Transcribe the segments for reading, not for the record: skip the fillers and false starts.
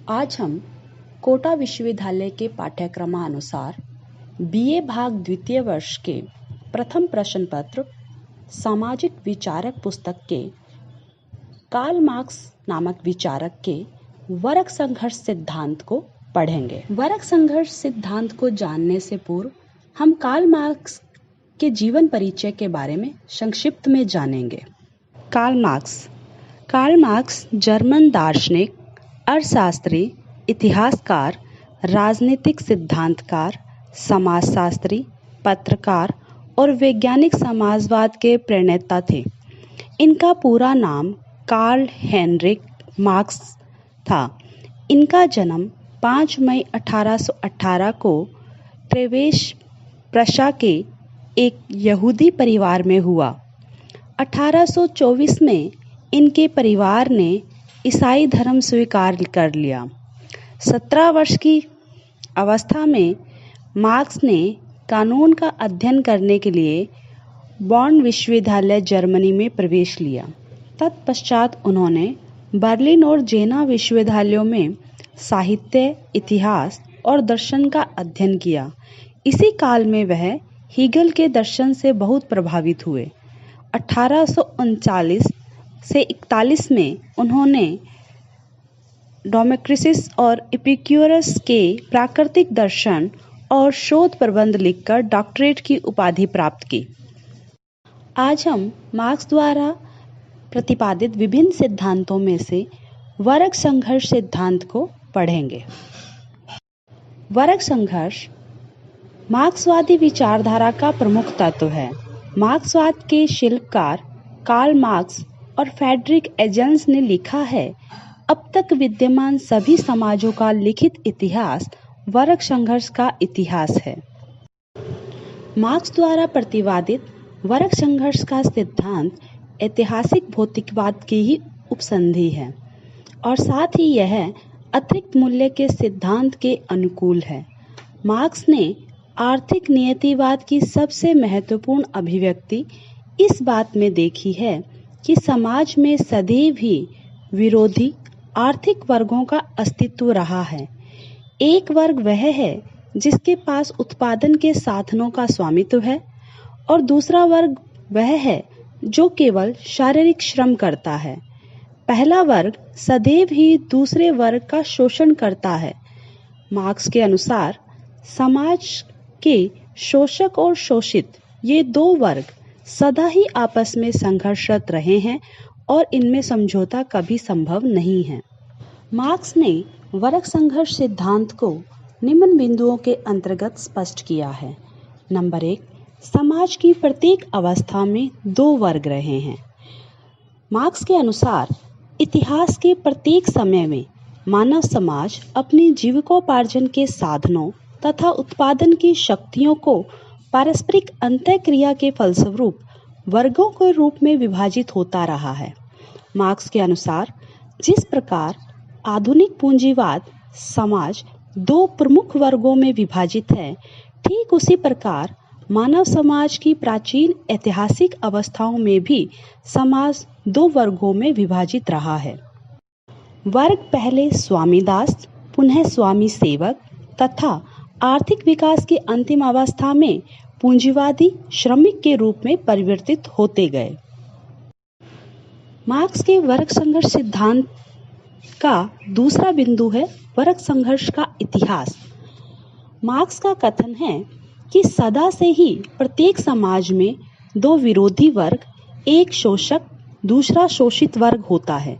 आज हम कोटा विश्वविद्यालय के पाठ्यक्रमानुसार बीए भाग द्वितीय वर्ष के प्रथम प्रश्न पत्र सामाजिक विचारक पुस्तक के कार्ल मार्क्स नामक विचारक के वर्ग संघर्ष सिद्धांत को पढ़ेंगे। वर्ग संघर्ष सिद्धांत को जानने से पूर्व हम कार्ल मार्क्स के जीवन परिचय के बारे में संक्षिप्त में जानेंगे। कार्ल मार्क्स जर्मन दार्शनिक, अर्थशास्त्री, इतिहासकार, राजनीतिक सिद्धांतकार, समाजशास्त्री, पत्रकार और वैज्ञानिक समाजवाद के प्रणेता थे। इनका पूरा नाम कार्ल हेनरिक मार्क्स था। इनका जन्म 5 मई 1818 को प्रेवेश प्रशा के एक यहूदी परिवार में हुआ। 1824 में इनके परिवार ने ईसाई धर्म स्वीकार कर लिया। 17 वर्ष की अवस्था में मार्क्स ने कानून का अध्ययन करने के लिए बॉन विश्वविद्यालय जर्मनी में प्रवेश लिया। तत्पश्चात उन्होंने बर्लिन और जेना विश्वविद्यालयों में साहित्य, इतिहास और दर्शन का अध्ययन किया। इसी काल में वह हीगल के दर्शन से बहुत प्रभावित हुए। 1839 से 41 में उन्होंने डेमोक्रिटस और एपिक्यूरस के प्राकृतिक दर्शन और शोध प्रबंध लिखकर डॉक्टरेट की उपाधि प्राप्त की। आज हम मार्क्स द्वारा प्रतिपादित विभिन्न सिद्धांतों में से वर्ग संघर्ष सिद्धांत को पढ़ेंगे। वर्ग संघर्ष मार्क्सवादी विचारधारा का प्रमुख तत्व है। मार्क्सवाद के शिल्पकार कार्ल मार्क्स और फ्रेडरिक एंजेल्स ने लिखा है, अब तक विद्यमान सभी समाजों का लिखित इतिहास वर्ग संघर्ष का इतिहास है। मार्क्स द्वारा प्रतिपादित वर्ग संघर्ष का सिद्धांत ऐतिहासिक भौतिकवाद की ही उपसंधि है और साथ ही यह अतिरिक्त मूल्य के सिद्धांत के अनुकूल है। मार्क्स ने आर्थिक नियतिवाद की सबसे महत्वपूर्ण अभिव्यक्ति इस बात में देखी है कि समाज में सदैव ही विरोधी आर्थिक वर्गों का अस्तित्व रहा है। एक वर्ग वह है जिसके पास उत्पादन के साधनों का स्वामित्व है और दूसरा वर्ग वह है जो केवल शारीरिक श्रम करता है। पहला वर्ग सदैव ही दूसरे वर्ग का शोषण करता है। मार्क्स के अनुसार समाज के शोषक और शोषित ये दो वर्ग सदा ही आपस में संघर्षरत रहे हैं और इनमें समझौता कभी संभव नहीं है। मार्क्स ने वर्ग संघर्ष सिद्धांत को निम्न बिंदुओं के अंतर्गत स्पष्ट किया है। नंबर 1, समाज की प्रत्येक अवस्था में दो वर्ग रहे हैं। मार्क्स के अनुसार इतिहास के प्रत्येक समय में मानव समाज अपनी जीविकोपार्जन के साधनों तथा उत्पादन की शक्तियों को पारस्परिक अंतःक्रिया के फलस्वरूप वर्गों के रूप में विभाजित होता रहा है। मार्क्स के अनुसार जिस प्रकार आधुनिक पूंजीवाद समाज दो प्रमुख वर्गों में विभाजित है, ठीक उसी प्रकार मानव समाज की प्राचीन ऐतिहासिक अवस्थाओं में भी समाज दो वर्गों में विभाजित रहा है। वर्ग पहले स्वामी दास, पुनः स्वामी सेवक तथा आर्थिक विकास की अंतिम अवस्था में पूंजीवादी श्रमिक के रूप में परिवर्तित होते गए। मार्क्स के वर्ग संघर्ष सिद्धांत का दूसरा बिंदु है वर्ग संघर्ष का इतिहास। मार्क्स का कथन है कि सदा से ही प्रत्येक समाज में दो विरोधी वर्ग, एक शोषक दूसरा शोषित वर्ग होता है।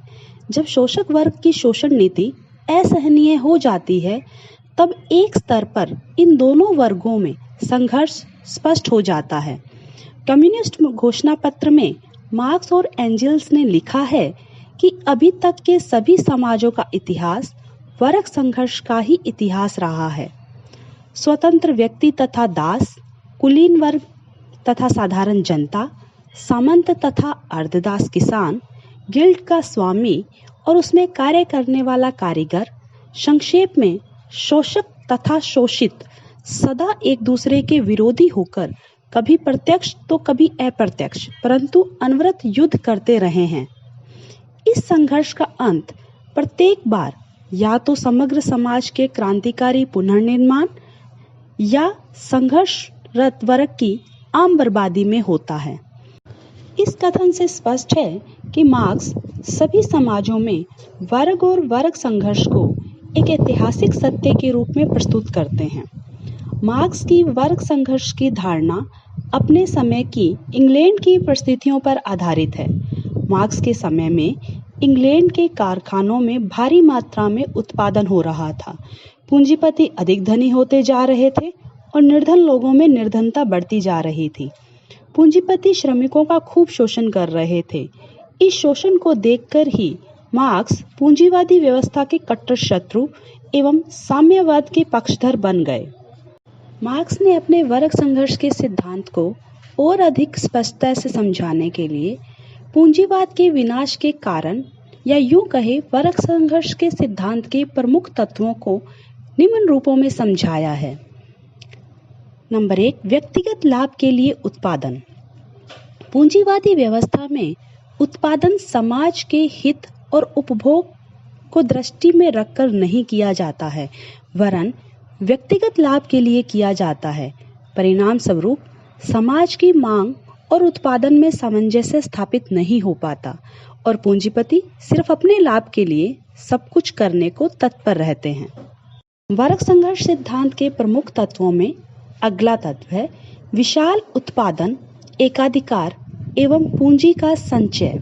जब शोषक वर्ग की शोषण नीति असहनीय हो जाती है, तब एक स्तर पर इन दोनों वर्गों में संघर्ष स्पष्ट हो जाता है। कम्युनिस्ट घोषणा पत्र में मार्क्स और एंजेल्स ने लिखा है कि अभी तक के सभी समाजों का इतिहास वर्ग संघर्ष का ही इतिहास रहा है। स्वतंत्र व्यक्ति तथा दास, कुलीन वर्ग तथा साधारण जनता, सामंत तथा अर्धदास किसान, गिल्ड का स्वामी और उसमें कार्य करने वाला कारीगर, संक्षेप में शोषक तथा शोषित सदा एक दूसरे के विरोधी होकर कभी प्रत्यक्ष तो कभी अप्रत्यक्ष परंतु अनवरत युद्ध करते रहे हैं। इस संघर्ष का अंत प्रत्येक बार या तो समग्र समाज के क्रांतिकारी पुनर्निर्माण या संघर्षरत वर्ग की आम बर्बादी में होता है। इस कथन से स्पष्ट है कि मार्क्स सभी समाजों में वर्ग और वर्ग संघर्ष को एक ऐतिहासिक सत्य के रूप में प्रस्तुत करते हैं। मार्क्स की वर्ग संघर्ष की धारणा अपने समय की इंग्लैंड की परिस्थितियों पर आधारित है। मार्क्स के समय में इंग्लैंड के कारखानों में भारी मात्रा में उत्पादन हो रहा था। पूंजीपति अधिक धनी होते जा रहे थे और निर्धन लोगों में निर्धनता बढ़ती जा रही थी। पूंजीपति श्रमिकों का खूब शोषण कर रहे थे। इस शोषण को देखकर ही मार्क्स पूंजीवादी व्यवस्था के कट्टर शत्रु एवं साम्यवाद के पक्षधर बन गए। मार्क्स ने अपने वर्ग संघर्ष के सिद्धांत को और अधिक स्पष्टता से समझाने के लिए पूंजीवाद के विनाश के कारण या यूं कहे वर्ग संघर्ष के सिद्धांत के प्रमुख तत्वों को निम्न रूपों में समझाया है। नंबर 1, व्यक्तिगत लाभ के लिए उत्पादन। पूंजीवादी व्यवस्था में उत्पादन समाज के हित और उपभोग को दृष्टि में रखकर नहीं किया जाता है, वरन व्यक्तिगत लाभ के लिए किया जाता है। परिणाम स्वरूप समाज की मांग और उत्पादन में सामंजस्य स्थापित नहीं हो पाता और पूंजीपति सिर्फ अपने लाभ के लिए सब कुछ करने को तत्पर रहते हैं। वर्ग संघर्ष सिद्धांत के प्रमुख तत्वों में अगला तत्व है विशाल उत्पादन, एकाधिकार एवं पूंजी का संचय।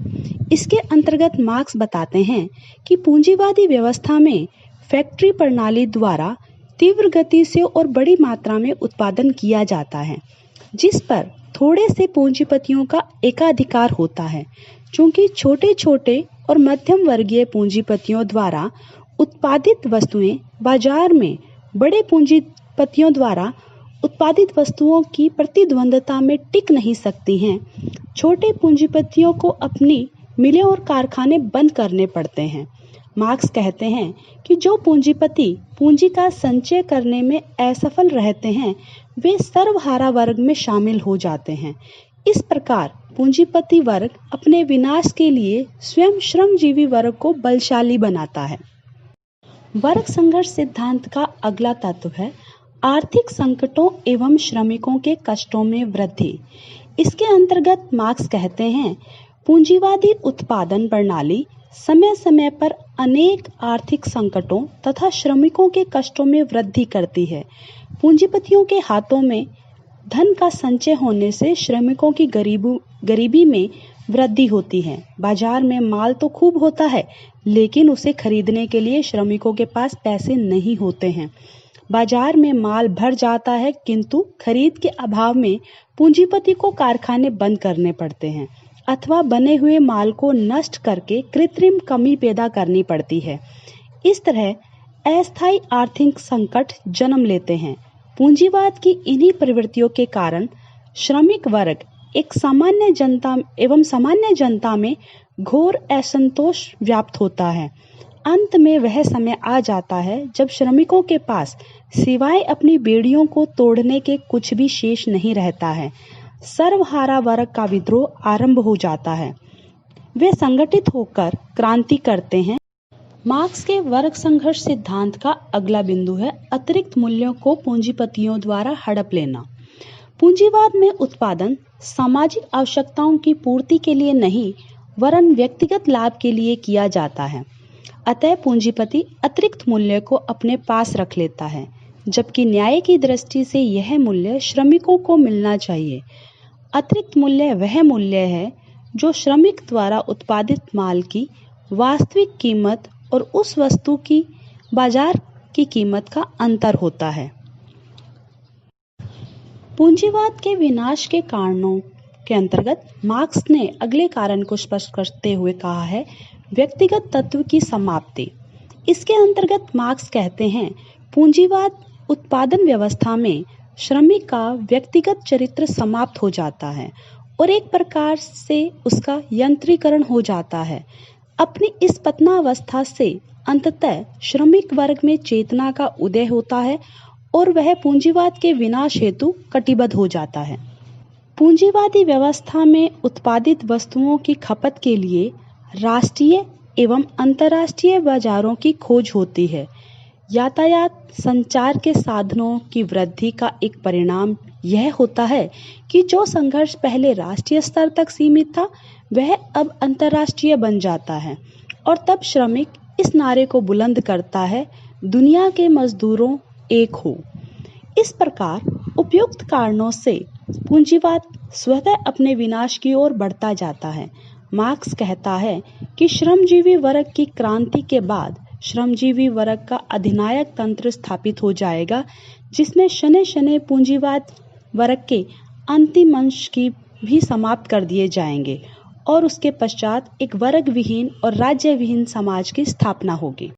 इसके अंतर्गत मार्क्स बताते हैं कि पूंजीवादी व्यवस्था में फैक्ट्री प्रणाली द्वारा तीव्र गति से और बड़ी मात्रा में उत्पादन किया जाता है, जिस पर थोड़े से पूंजीपतियों का एकाधिकार होता है। चूंकि छोटे छोटे और मध्यम वर्गीय पूंजीपतियों द्वारा उत्पादित वस्तुएं बाजार में बड़े पूंजीपतियों द्वारा उत्पादित वस्तुओं की प्रतिद्वंद्विता में टिक नहीं सकती हैं, छोटे पूंजीपतियों को अपनी मिलें और कारखाने बंद करने पड़ते हैं। मार्क्स कहते हैं कि जो पूंजीपति पूंजी का संचय करने में असफल रहते हैं, वे सर्वहारा वर्ग में शामिल हो जाते हैं। इस प्रकार पूंजीपति वर्ग अपने विनाश के लिए स्वयं श्रमजीवी वर्ग को बलशाली बनाता है। वर्ग संघर्ष सिद्धांत का अगला तत्व है आर्थिक संकटों एवं श्रमिकों के कष्टों में वृद्धि। इसके अंतर्गत मार्क्स कहते हैं पूंजीवादी उत्पादन प्रणाली समय समय पर अनेक आर्थिक संकटों तथा श्रमिकों के कष्टों में वृद्धि करती है। पूंजीपतियों के हाथों में धन का संचय होने से श्रमिकों की गरीबी में वृद्धि होती है। बाजार में माल तो खूब होता है, लेकिन उसे खरीदने के लिए श्रमिकों के पास पैसे नहीं होते हैं। बाजार में माल भर जाता है, किंतु खरीद के अभाव में पूंजीपति को कारखाने बंद करने पड़ते हैं अथवा बने हुए माल को नष्ट करके कृत्रिम कमी पैदा करनी पड़ती है। इस तरह अस्थायी आर्थिक संकट जन्म लेते हैं। पूंजीवाद की इन्हीं प्रवृत्तियों के कारण श्रमिक वर्ग एक सामान्य जनता में घोर असंतोष व्याप्त होता है। अंत में वह समय आ जाता है जब श्रमिकों के पास सिवाय अपनी बेड़ियों को तोड़ने के कुछ भी शेष नहीं रहता है। सर्वहारा वर्ग का विद्रोह आरंभ हो जाता है। वे संगठित होकर क्रांति करते हैं। मार्क्स के वर्ग संघर्ष सिद्धांत का अगला बिंदु है अतिरिक्त मूल्यों को पूंजीपतियों द्वारा हड़प लेना। पूंजीवाद में उत्पादन सामाजिक आवश्यकताओं की पूर्ति के लिए नहीं, वरन व्यक्तिगत लाभ के लिए किया जाता है। अतः पूंजीपति अतिरिक्त मूल्य को अपने पास रख लेता है, जबकि न्याय की दृष्टि से यह मूल्य श्रमिकों को मिलना चाहिए। अतिरिक्त मूल्य वह मूल्य है जो श्रमिक द्वारा उत्पादित माल की वास्तविक कीमत और उस वस्तु की बाजार की कीमत का अंतर होता है। पूंजीवाद के विनाश के कारणों के अंतर्गत मार्क्स ने अगले कारण को स्पष्ट करते हुए कहा है व्यक्तिगत तत्व की समाप्ति। इसके अंतर्गत मार्क्स कहते हैं पूंजीवाद उत्पादन व्यवस्था में श्रमिक का व्यक्तिगत चरित्र समाप्त हो जाता है और एक प्रकार से उसका यंत्रीकरण हो जाता है। अपनी इस पतनावस्था से अंततः श्रमिक वर्ग में चेतना का उदय होता है और वह पूंजीवाद के विनाश हेतु कटिबद्ध हो जाता है। पूंजीवादी व्यवस्था में उत्पादित वस्तुओं की खपत के लिए राष्ट्रीय एवं अंतर्राष्ट्रीय बाजारों की खोज होती है। यातायात संचार के साधनों की वृद्धि का एक परिणाम यह होता है कि जो संघर्ष पहले राष्ट्रीय स्तर तक सीमित था, वह अब अंतर्राष्ट्रीय बन जाता है और तब श्रमिक इस नारे को बुलंद करता है, दुनिया के मजदूरों एक हो। इस प्रकार उपयुक्त कारणों से पूंजीवाद स्वतः अपने विनाश की ओर बढ़ता जाता है। मार्क्स कहता है कि श्रमजीवी वर्ग की क्रांति के बाद श्रमजीवी वर्ग का अधिनायक तंत्र स्थापित हो जाएगा, जिसमें शनै शनै पूंजीवाद वर्ग के अंतिम अंश की भी समाप्त कर दिए जाएंगे और उसके पश्चात एक वर्ग विहीन और राज्य विहीन समाज की स्थापना होगी।